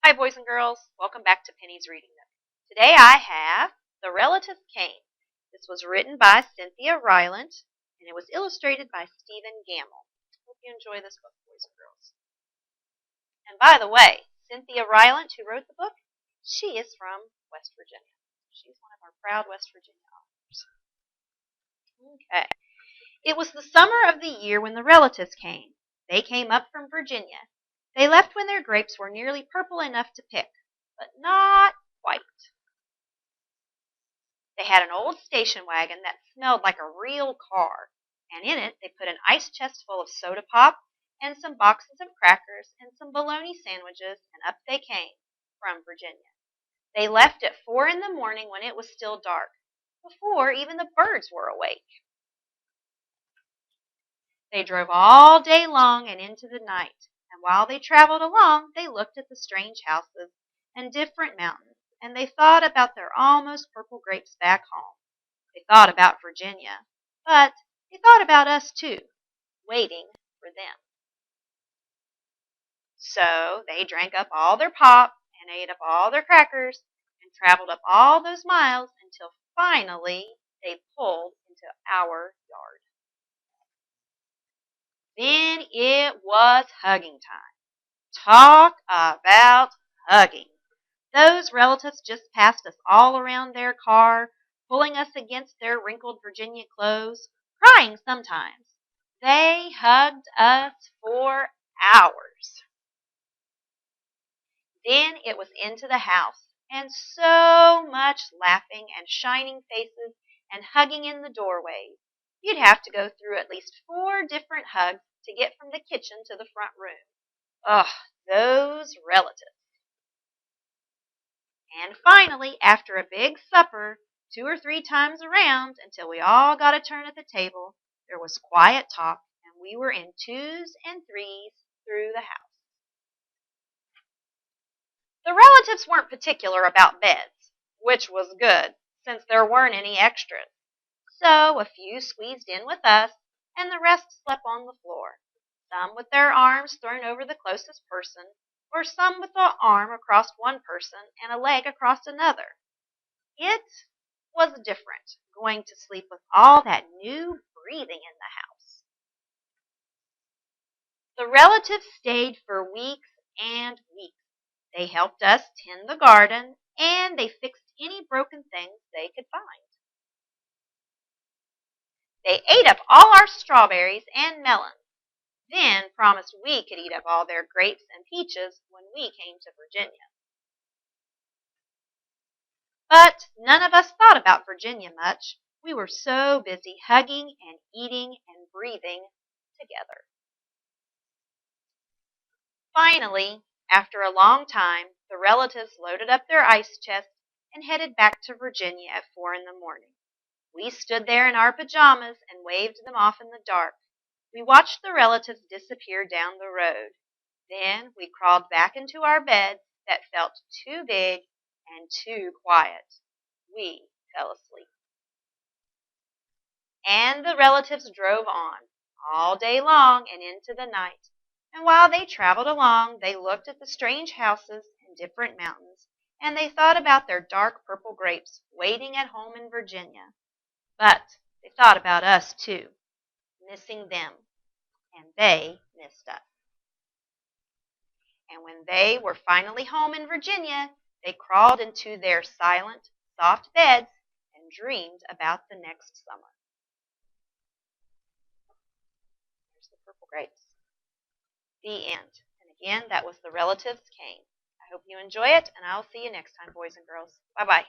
Hi, boys and girls. Welcome back to Penny's Reading Nook. Today I have The Relatives Came. This was written by Cynthia Rylant, and it was illustrated by Stephen Gammell. Hope you enjoy this book, boys and girls. And by the way, Cynthia Rylant, who wrote the book, she is from West Virginia. She's one of our proud West Virginia authors. Okay. It was the summer of the year when the relatives came. They came up from Virginia. They left when their grapes were nearly purple enough to pick, but not quite. They had an old station wagon that smelled like a real car, and in it they put an ice chest full of soda pop and some boxes of crackers and some bologna sandwiches, and up they came from Virginia. They left at 4 in the morning when it was still dark, before even the birds were awake. They drove all day long and into the night, and while they traveled along, they looked at the strange houses and different mountains, and they thought about their almost purple grapes back home. They thought about Virginia, but they thought about us too, waiting for them. So they drank up all their pop and ate up all their crackers and traveled up all those miles until finally they pulled into our yard. Then it was hugging time. Talk about hugging. Those relatives just passed us all around their car, pulling us against their wrinkled Virginia clothes, crying sometimes. They hugged us for hours. Then it was into the house, and so much laughing and shining faces and hugging in the doorways. You'd have to go through at least 4 different hugs to get from the kitchen to the front room. Ugh, those relatives. And finally, after a big supper, 2 or 3 times around, until we all got a turn at the table, there was quiet talk, and we were in 2s and 3s through the house. The relatives weren't particular about beds, which was good, since there weren't any extras. So a few squeezed in with us, and the rest slept on the floor, some with their arms thrown over the closest person, or some with an arm across one person and a leg across another. It was different, going to sleep with all that new breathing in the house. The relatives stayed for weeks and weeks. They helped us tend the garden, and they fixed any broken things they could find. They ate up all our strawberries and melons, then promised we could eat up all their grapes and peaches when we came to Virginia. But none of us thought about Virginia much. We were so busy hugging and eating and breathing together. Finally, after a long time, the relatives loaded up their ice chests and headed back to Virginia at 4 in the morning. We stood there in our pajamas and waved them off in the dark. We watched the relatives disappear down the road. Then we crawled back into our beds that felt too big and too quiet. We fell asleep. And the relatives drove on, all day long and into the night. And while they traveled along, they looked at the strange houses and different mountains, and they thought about their dark purple grapes waiting at home in Virginia. But they thought about us too, missing them, and they missed us. And when they were finally home in Virginia, they crawled into their silent, soft beds and dreamed about the next summer. Here's the purple grapes. The end. And again, that was The Relatives Came. I hope you enjoy it, and I'll see you next time, boys and girls. Bye-bye.